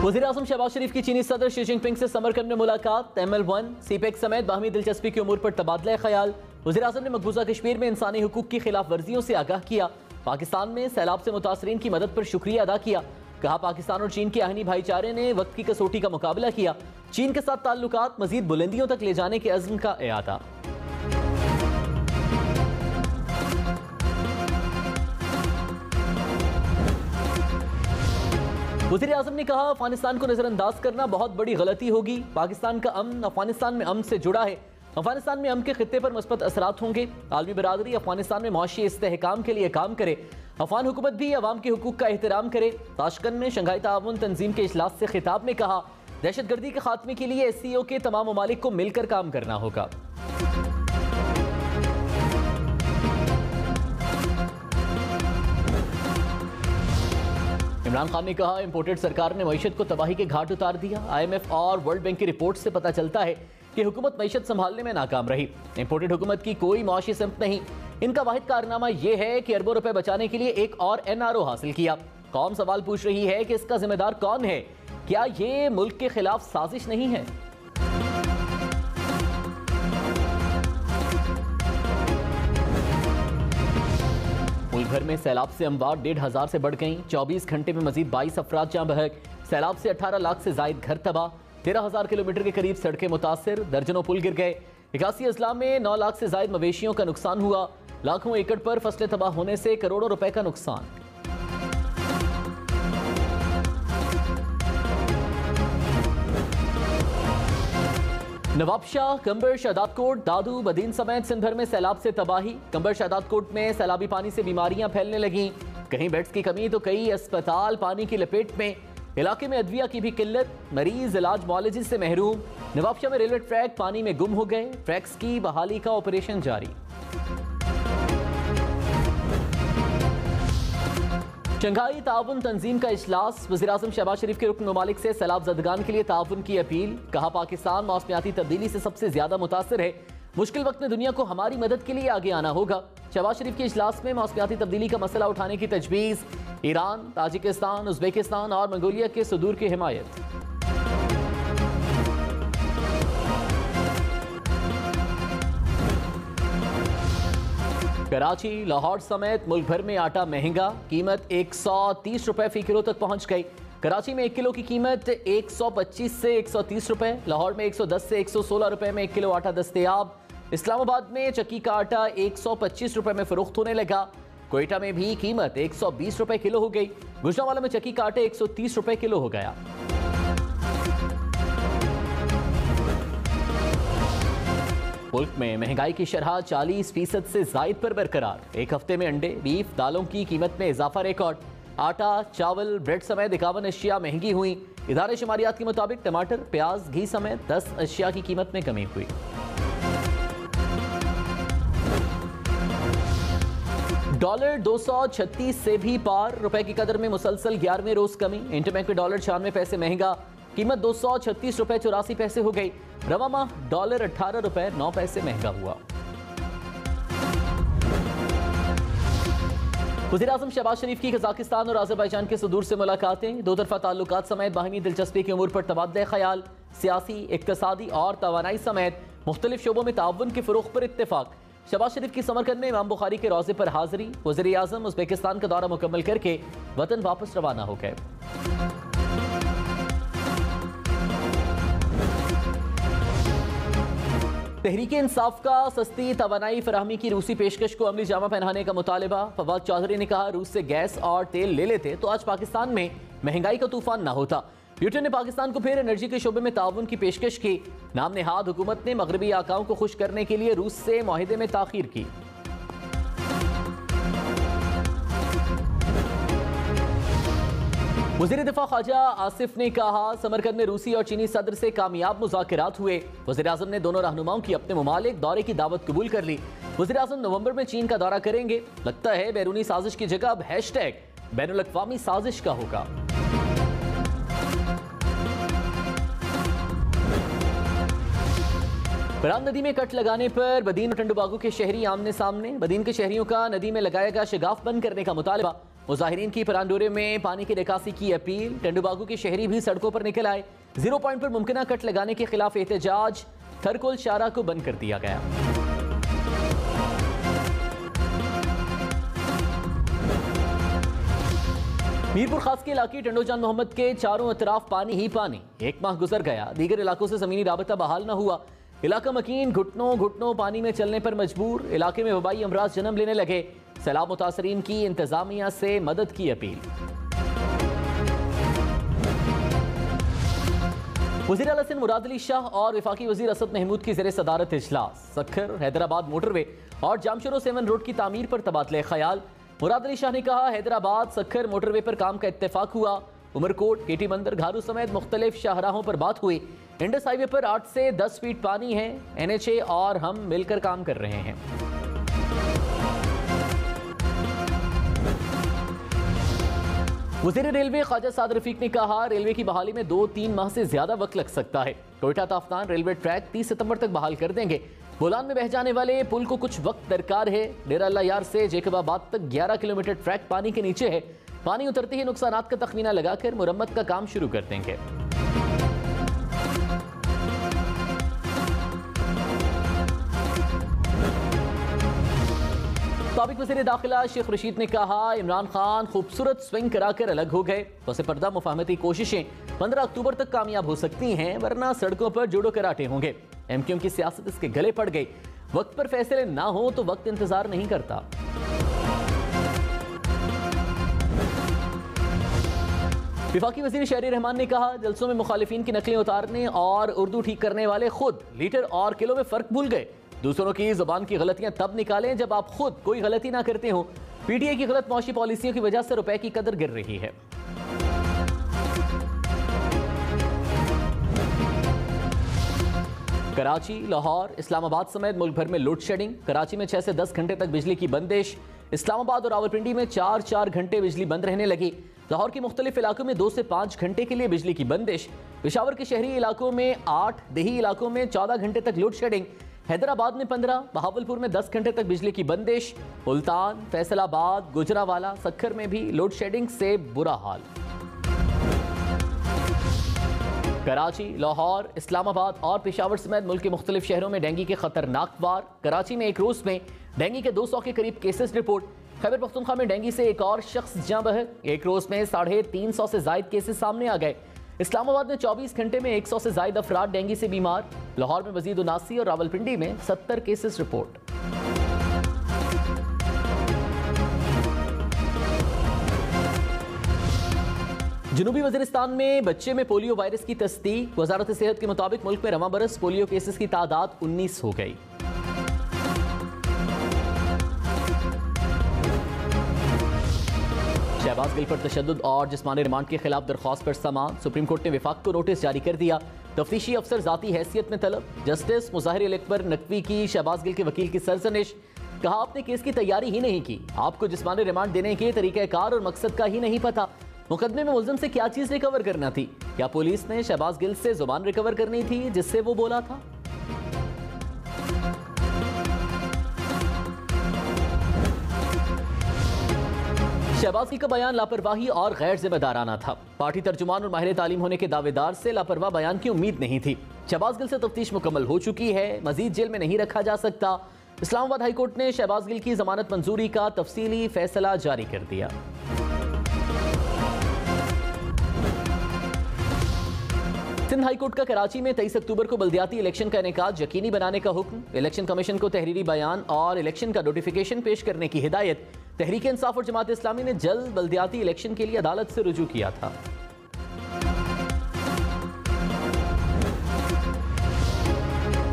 वज़ीर-ए-आज़म शहबाज शरीफ की चीनी सदर शी जिनपिंग से समरकंद में मुलाकात, ML1 सीपेक समेत बाहमी दिलचस्पी की उमूर पर तबादला ख्याल। वज़ीर-ए-आज़म ने मकबूजा कश्मीर में इंसानी हुकूक की खिलाफ वर्जियों से आगाह किया। पाकिस्तान में सैलाब से मुतासरीन की मदद पर शुक्रिया अदा किया। कहा पाकिस्तान और चीन के आहनी भाईचारे ने वक्त की कसौटी का मुकाबला किया। चीन के साथ ताल्लुकात मजीद बुलंदियों तक ले जाने के अज़्म का इआदा। वज़ीर-ए-आज़म ने कहा अफगानिस्तान को नजरअंदाज करना बहुत बड़ी गलती होगी। पाकिस्तान का अमन अफगानिस्तान में अमन से जुड़ा है। अफगानिस्तान में अमन के खित्ते पर मुस्बत असरात होंगे। आलमी बरादरी अफगानिस्तान में मुआशी इस्तेहकाम के लिए काम करे। अफगान हुकूमत भी अवाम के हुकूक का एहतराम करे। ताशकंद में शंघाई ताउन तंजीम के इजलास से खिताब में कहा दहशतगर्दी के खात्मे के लिए SCO के तमाम ममालिक को मिलकर काम करना होगा। इमरान खान ने कहा इम्पोर्टेड सरकार ने मईशत को तबाही के घाट उतार दिया। IMF और वर्ल्ड बैंक की रिपोर्ट से पता चलता है कि हुकूमत मईशत संभालने में नाकाम रही। इम्पोर्टेड हुकूमत की कोई मुआशी सिमत नहीं। इनका वाहिद कारनामा यह है कि अरबों रुपए बचाने के लिए एक और NRO हासिल किया। कौम सवाल पूछ रही है कि इसका जिम्मेदार कौन है? क्या ये मुल्क के खिलाफ साजिश नहीं है? मुल्क भर में सैलाब से अमवात 1500 से बढ़ गई। 24 घंटे में मजीद 22 अफराद जाँ बहक। सैलाब से 18 लाख से जायद घर तबाह। 13,000 किलोमीटर के करीब सड़कें मुतासिर। दर्जनों पुल गिर गए। 81 अजला में 9 लाख से जायद मवेशियों का नुकसान हुआ। लाखों एकड़ पर फसलें तबाह होने से करोड़ों रुपए का नुकसान। नवाब शाह, कंबर, शहदादकोट, दादू, बदीन समेत सिंध भर में सैलाब से तबाही। कंबर शहदादकोट में सैलाबी पानी से बीमारियां फैलने लगीं। कहीं बेड्स की कमी तो कई अस्पताल पानी की लपेट में। इलाके में अदविया की भी किल्लत। मरीज इलाज मुआलजे से महरूम। नवाबशाह में रेलवे ट्रैक पानी में गुम हो गए। ट्रैक्स की बहाली का ऑपरेशन जारी। शंघाई ताउन तंजीम का इजलास। वज़ीर-ए-आज़म शहबाज शरीफ के रुकन ममालिक से सैलाब ज़दगान के लिए ताउन की अपील। कहा पाकिस्तान मौसमियाती तब्दीली से सबसे ज्यादा मुतासर है। मुश्किल वक्त में दुनिया को हमारी मदद के लिए आगे आना होगा। शहबाज शरीफ के इजलास में मौसमियाती तब्दीली का मसला उठाने की तजवीज़। ईरान, ताजिकिस्तान, उज़्बेकिस्तान और मंगोलिया के सदूर की हिमायत। कराची, लाहौर समेत मुल्क भर में आटा महंगा। कीमत 130 रुपए फी किलो तक पहुंच गई। कराची में 1 किलो की कीमत 125 से 130 रुपए। लाहौर में 110 से 116 रुपए में 1 किलो आटा दस्तयाब। इस्लामाबाद में चक्की का आटा 125 रुपए में फरोख्त होने लगा। कोयटा में भी कीमत 120 रुपए किलो हो गई। गुजरांवाला में चक्की का आटा 130 रुपए किलो हो गया। मुल्क में महंगाई की शरह 40% से जायद पर बरकरार। एक हफ्ते में अंडे, बीफ, दालों की कीमत में इजाफा रिकॉर्ड। आटा, चावल, ब्रेड समेत 51 अशिया महंगी हुई। इदारे शुमारियात के मुताबिक टमाटर, प्याज, घी समेत 10 अशिया की कीमत में कमी हुई। डॉलर 236 से भी पार। रुपए की कदर में मुसलसल 11वें रोज कमी। इंटरबैंक में डॉलर 96 पैसे महंगा। कीमत 236 रुपए 84 पैसे हो गई। रवा माह डॉलर 18 रुपए 9 पैसे महंगा हुआ। वज़ीर-ए-आज़म शहबाज शरीफ की कजाकिस्तान और अज़रबैजान के सदूर से मुलाकातें। दो तरफा ताल्लुकात समेत बाहमी दिलचस्पी की उमूर पर तबादला ख्याल। सियासी, इक्तसादी और तवानाई समेत मुख्तलिफ शोबों में ताउन के फ़रोग़ पर इत्तेफाक। शहबाज शरीफ की समरकंद में इमाम बुखारी के रोज़े पर हाज़री। वज़ीर-ए-आज़म उज़्बेकिस्तान का दौरा मुकम्मल करके वतन वापस रवाना हो गए। तहरीके इंसाफ का सस्ती तवानाई फराहमी की रूसी पेशकश को अमली जामा पहनाने का मुतालिबा। फवाद चौधरी ने कहा रूस से गैस और तेल ले लेते तो आज पाकिस्तान में महंगाई का तूफान ना होता। ब्यूटन ने पाकिस्तान को फिर एनर्जी के शोबे में ताउन की पेशकश की। नाम नेहाद हुकूमत ने मगरबी आकाओं को खुश करने के लिए रूस से मुआहिदे में ताखीर की। वज़ीर दिफा ख्वाजा आसिफ ने कहा समरकंद में रूसी और चीनी सदर से कामयाब मुज़ाकरात हुए। वज़ीर-ए-आज़म ने दोनों रहनुमाओं की अपने ममालिक दौरे की दावत कबूल कर ली। वज़ीर-ए-आज़म नवंबर में चीन का दौरा करेंगे। लगता है बैरूनी साजिश की जगह अब हैशटैग बैनुल अक़वामी साजिश का होगा। बराम नदी में कट लगाने पर बदीन और टंडुबागू के शहरी आमने सामने। बदीन के शहरियों का नदी में लगाया गया शगाफ बंद करने का मुतालबा। मुजाहिरीन की परांडोरे में पानी की निकासी की अपील। टेंडूबागू के शहरी भी सड़कों पर निकल आए। 0 पॉइंट पर मुमकिन कट लगाने के खिलाफ एहतजाज। थरकोल शारा को बंद कर दिया गया। मीरपुर खास के इलाके टंडोजान मोहम्मद के चारों अतराफ पानी ही पानी। 1 माह गुजर गया, दीगर इलाकों से जमीनी राबता बहाल न हुआ। इलाका मकीन घुटनों घुटनों पानी में चलने पर मजबूर। इलाके में वबाई अमराज जन्म लेने लगे। सैलाब मुतासरीन की इंतजामिया से मदद की अपील। वज़ीर आला सिंध मुराद अली शाह और वफाकी वज़ीर असद महमूद की ज़ेर सदारत इजलास। सखर हैदराबाद मोटरवे और जामशरो 7 रोड की तामीर पर तबादले ख्याल। मुराद अली शाह ने कहा, हैदराबाद सखर मोटरवे पर काम का इत्तेफाक हुआ। उमरकोट, केटी बंदर, घारू समेत मुख्तलिफ शाहराहों पर बात हुई। इंडस हाईवे पर 8 से 10 फीट पानी है। NHA और हम मिलकर काम कर रहे हैं। वज़ीर रेलवे ख्वाजा साद रफीक ने कहा, रेलवे की बहाली में 2-3 माह से ज्यादा वक्त लग सकता है। कोयटा ताफ्तान रेलवे ट्रैक 30 सितंबर तक बहाल कर देंगे। बोलान में बह जाने वाले पुल को कुछ वक्त दरकार है। डेरा अल्लाह यार से जेकबाबाद तक 11 किलोमीटर ट्रैक पानी के नीचे है। पानी उतरते ही नुकसानात का तखमीना लगाकर मुरम्मत का काम शुरू कर देंगे। साबिक वज़ीर दाखिला शेख रशीद ने कहा, इमरान खान खूबसूरत स्विंग कराकर अलग हो गए। वैसे पर्दा मुफाहमती कोशिशें 15 अक्टूबर तक कामयाब हो सकती हैं, वरना सड़कों पर जोड़ो कराटे होंगे। MQM की सियासत इसके गले पड़ गई। वक्त पर फैसले ना हो तो वक्त इंतजार नहीं करता। वफाकी वज़ीर शहरी रहमान ने कहा, जलसों में मुखालिफिन की नकलें उतारने और उर्दू ठीक करने वाले खुद लीटर और किलो में फर्क भूल गए। दूसरों की जुबान की गलतियां तब निकालें जब आप खुद कोई गलती ना करते हो। PTI की गलत मौशी पॉलिसियों की वजह से रुपए की कदर गिर रही है। कराची, लाहौर, इस्लामाबाद समेत मुल्क भर में लोड शेडिंग। कराची में 6 से 10 घंटे तक बिजली की बंदिश। इस्लामाबाद और रावलपिंडी में 4-4 घंटे बिजली बंद रहने लगी। लाहौर के मुख्तलिफ इलाकों में 2 से 5 घंटे के लिए बिजली की बंदिश। पेशावर के शहरी इलाकों में 8, देही इलाकों में 14 घंटे तक लोड शेडिंग। हैदराबाद में 15, बहावलपुर में 10 घंटे तक बिजली की बंदिश। मुल्तान, फैसलाबाद, गुजरावाला, सखर में भी लोड शेडिंग से बुरा हाल। कराची, लाहौर, इस्लामाबाद और पेशावर समेत मुल्क के मुख्तलिफ शहरों में डेंगू के खतरनाक वार। कराची में एक रोज में डेंगू के 200 के करीब केसेस रिपोर्ट। खैबर पख्तूनख्वा में डेंगू से एक और शख्स जाँ बहक। एक रोज में 350 से जायद केसेस सामने आ गए। इस्लामाबाद में 24 घंटे में 100 से जायद अफराद डेंगू से बीमार। लाहौर में मजीद 79 और रावलपिंडी में 70 केसेस रिपोर्ट। जनूबी वज़ीरिस्तान में बच्चे में पोलियो वायरस की तस्दीक। वजारत सेहत के मुताबिक मुल्क में रवां बरस पोलियो केसेस की तादाद 19 हो गई। शहबाज गिल पर तशद्दुद और जिस्मानी रिमांड के खिलाफ दरख्वास्त पर समाअत। सुप्रीम कोर्ट ने विफाक को नोटिस जारी कर दिया। तफ्तीशी अफसर जाती हैसियत में तलब। जस्टिस मुज़ाहिर अकबर नकवी की शहबाज गिल के वकील की सरजनिश। कहा, आपने केस की तैयारी ही नहीं की, आपको जिस्मानी रिमांड देने के तरीक़ाकार और मकसद का ही नहीं पता। मुकदमे में मुलजिम से क्या चीज रिकवर करना थी? क्या पुलिस ने शहबाज गिल से जुबान रिकवर करनी थी जिससे वो बोला था? शहबाज गिल का बयान लापरवाही और गैर जिम्मेदाराना था। पार्टी तर्जुमान और माहिर तालीम होने के दावेदार से लापरवाह बयान की उम्मीद नहीं थी। शहबाज गिल से तफ्तीश मुकम्मल हो चुकी है, मजीद जेल में नहीं रखा जा सकता। इस्लामाबाद हाईकोर्ट ने शहबाज गिल की जमानत मंजूरी का तफसीली फैसला जारी कर दिया। सिंध हाईकोर्ट का कराची में 23 अक्टूबर को बल्दियाती इलेक्शन का इनेकाद यकीनी बनाने का हुक्म। इलेक्शन कमीशन को तहरीरी बयान और इलेक्शन का नोटिफिकेशन पेश करने की हिदायत। तहरीक इंसाफ और जमात इस्लामी ने जल्द बल्दियाती इलेक्शन के लिए अदालत से रुजू किया था।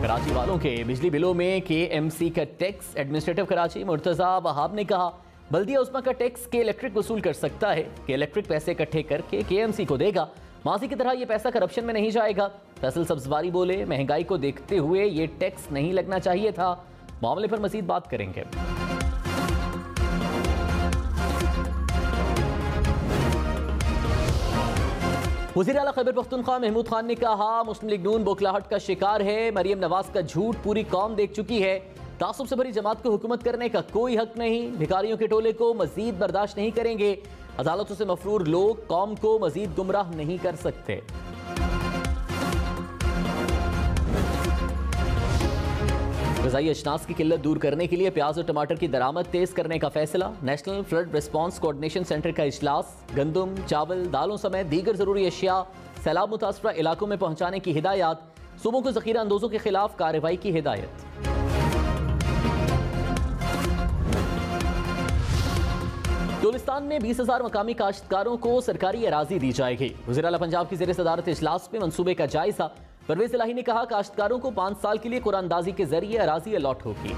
कराची वालों के बिजली बिलों में KMC का टैक्स। एडमिनिस्ट्रेटिव कराची मुर्तजा वहाब ने कहा, बल्दिया उस्मा का टैक्स के इलेक्ट्रिक वसूल कर सकता है कि इलेक्ट्रिक पैसे इकट्ठे करके KMC को देगा। माजी की तरह ये पैसा करप्शन में नहीं जाएगा। फैसल सब्जवारी बोले, महंगाई को देखते हुए ये टैक्स नहीं लगना चाहिए था। मामले पर मजीद बात करेंगे। वज़ीर आला खैबर पख्तूनख्वा महमूद खान ने कहा, मुस्लिम लीग नून बौखलाहट का शिकार है। मरियम नवाज का झूठ पूरी कौम देख चुकी है। तासुब से भरी जमात को हुकूमत करने का कोई हक नहीं, भिखारियों के टोले को मजीद बर्दाश्त नहीं करेंगे। अदालतों से मफरूर लोग कौम को मजीद गुमराह नहीं कर सकते। ग़िज़ाई अजनास की किल्लत दूर करने के लिए प्याज और टमाटर की दरामद तेज करने का फैसला। National flood response coordination centre का इजलास। गंदम, चावल, दालों समेत दीगर जरूरी अशिया सैलाब मुतासरा इलाकों में पहुंचाने की हिदायत। सूबों को ज़ख़ीरा अंदोजों के खिलाफ कार्रवाई की हिदायत। गुलिस्तान में 20,000 मकामी काश्तकारों को सरकारी अराजी दी जाएगी। वज़ीर आला पंजाब की ज़ेर सदारत इजलास में मंसूबे का जायजा। परवेज़ इलाही ने कहा, काश्तकारों को 5 साल के लिए कुरानंदाजी के जरिए अराजी अलॉट होगी।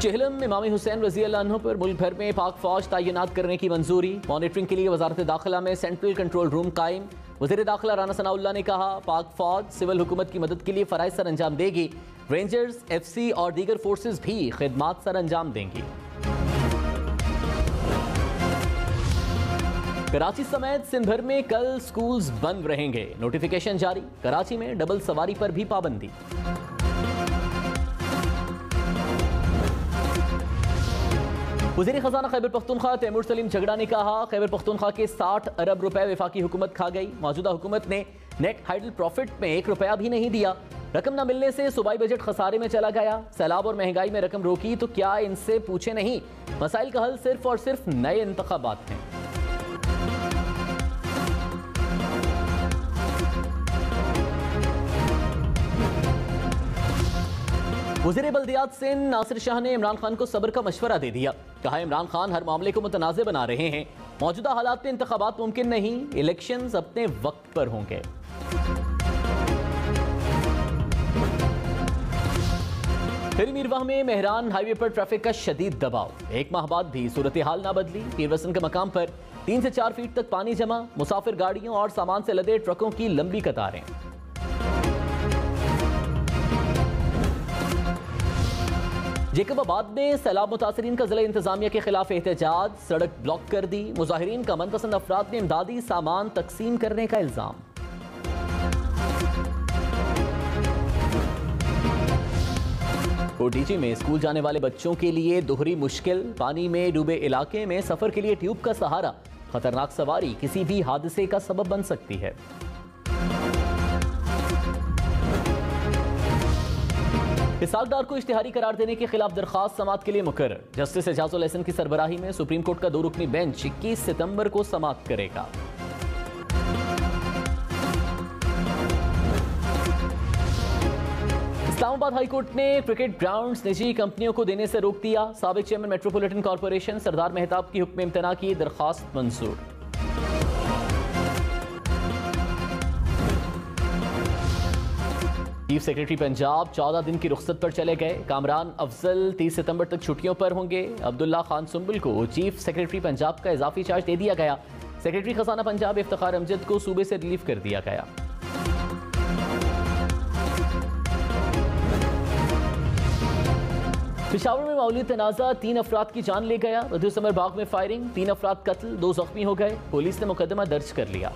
चेहलम में इमाम हुसैन रज़ी अल्लाह अन्हु पर मुल्क भर में पाक फौज तैनात करने की मंजूरी। मॉनिटरिंग के लिए वजारत दाखिला में सेंट्रल कंट्रोल रूम कायम। वज़ीर दाखिला राना सनाउल्लाह ने कहा, पाक फौज सिविल हुकूमत की मदद के लिए फ़राइज़ सर अंजाम देगी। रेंजर्स, FC और दीगर फोर्सेज भी खिदमात सर अंजाम देंगी। कराची समेत सिंध भर में कल स्कूल्स बंद रहेंगे, नोटिफिकेशन जारी। कराची में डबल सवारी पर भी पाबंदी। वज़ीर खजाना खैबर पख्तूनख्वा तैमूर सलीम झगड़ा ने कहा, खैबर पख्तूनख्वा के 60 अरब रुपए वफाकी हुकूमत खा गई। मौजूदा हुकूमत ने नेट हाइडल प्रॉफिट में 1 रुपया भी नहीं दिया। रकम न मिलने से सूबाई बजट खसारे में चला गया। सैलाब और महंगाई में रकम रोकी तो क्या इनसे पूछे नहीं। मसाइल का हल सिर्फ और सिर्फ नए इंतखाबात हैं। वज़ीर बल्दियात सिंध नासिर शाह ने इमरान खान को सब्र का मशवरा दे दिया। कहा, इमरान खान हर मामले को मुतनाज़ बना रहे हैं। मौजूदा हालात में इंतखाबात मुमकिन नहीं, इलेक्शंस अपने वक्त पर होंगे। फिर मीरवाह में मेहरान हाईवे पर ट्रैफिक का शदीद दबाव। 1 माह बाद भी सूरत हाल ना बदली। पीरवसन के मकाम पर 3 से 4 फीट तक पानी जमा। मुसाफिर गाड़ियों और सामान से लदे ट्रकों की लंबी कतारें। जेकबाबाद में सैलाब मुतासरीन का जिला इंतजामिया के खिलाफ एहतजाज। सड़क ब्लॉक कर दी। मुजाहिरीन का मनपसंद अफराद ने इमदादी सामान तकसीम करने का इल्जाम। कोटीची में स्कूल जाने वाले बच्चों के लिए दोहरी मुश्किल। पानी में डूबे इलाके में सफर के लिए ट्यूब का सहारा। खतरनाक सवारी किसी भी हादसे का सबब बन सकती है। इसहाकडार को इश्तिहारी करार देने के खिलाफ दरखास्त समाअत के लिए मुकर्रर। जस्टिस एजाजुल एहसन की सरबराही में सुप्रीम कोर्ट का 2 रुकनी बेंच 21 सितंबर को समाअत करेगा। इस्लामाबाद हाई कोर्ट ने क्रिकेट ग्राउंड्स निजी कंपनियों को देने से रोक दिया। साबिक चेयरमैन मेट्रोपॉलिटन कॉर्पोरेशन सरदार मेहताब की हुक्म इम्तना की दरखास्त मंजूर। चीफ सेक्रेटरी पंजाब 14 दिन की रुख्सत पर चले गए। कामरान अफजल 30 सितंबर तक छुट्टियों पर होंगे। अब्दुल्ला खान सुंबुल को चीफ सेक्रेटरी पंजाब का इजाफी चार्ज दे दिया गया। सेक्रेटरी खजाना पंजाब इफ्तिखार अमजद को सूबे से रिलीव कर दिया गया। पेशावर में मामूली तनाज़ा 3 अफराद की जान ले गया। रद्दु समर बाग में फायरिंग, 3 अफराद कत्ल, 2 जख्मी हो गए। पुलिस ने मुकदमा दर्ज कर लिया।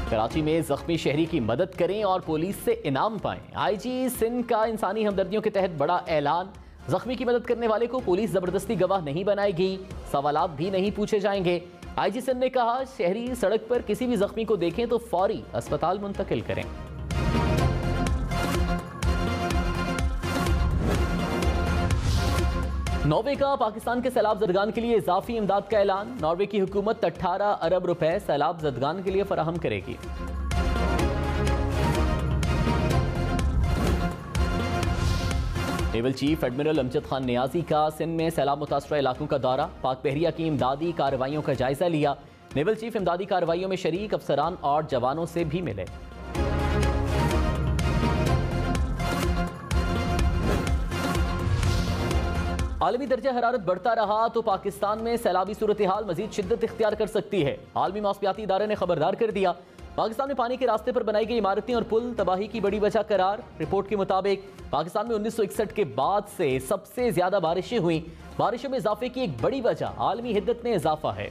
कराची में जख्मी शहरी की मदद करें और पुलिस से इनाम पाएं। IG सिंध का इंसानी हमदर्दियों के तहत बड़ा ऐलान। जख्मी की मदद करने वाले को पुलिस जबरदस्ती गवाह नहीं बनाएगी, सवालात भी नहीं पूछे जाएंगे। IG सिंध ने कहा, शहरी सड़क पर किसी भी जख्मी को देखें तो फौरी अस्पताल मुंतकिल करें। नॉर्वे का पाकिस्तान के सैलाब जदगान के लिए इजाफी इमदाद का ऐलान। नॉर्वे की हुकूमत 18 अरब रुपए सैलाब जदगान के लिए फराहम करेगी। Naval chief admiral Amjad Khan Niazi का सिंध में सैलाब मुतासरा इलाकों का दौरा। पाक बहरिया की इमदादी कार्रवाइयों का जायजा लिया। नेवल चीफ इमदादी कार्रवाइयों में शरीक अफसरान और जवानों से भी मिले। आलमी दर्जा हरारत बढ़ता रहा तो पाकिस्तान में सैलाबी सूरत हाल मजीद शिद्दत इख्तियार कर सकती है। आलमी मौसमियाती इदारे ने खबरदार कर दिया। पाकिस्तान में पानी के रास्ते पर बनाई गई इमारतें और पुल तबाही की बड़ी वजह करार। रिपोर्ट के मुताबिक पाकिस्तान में 1961 के बाद से सबसे ज्यादा बारिशें हुई। बारिशों में इजाफे की एक बड़ी वजह आलमी हिद्दत में इजाफा है।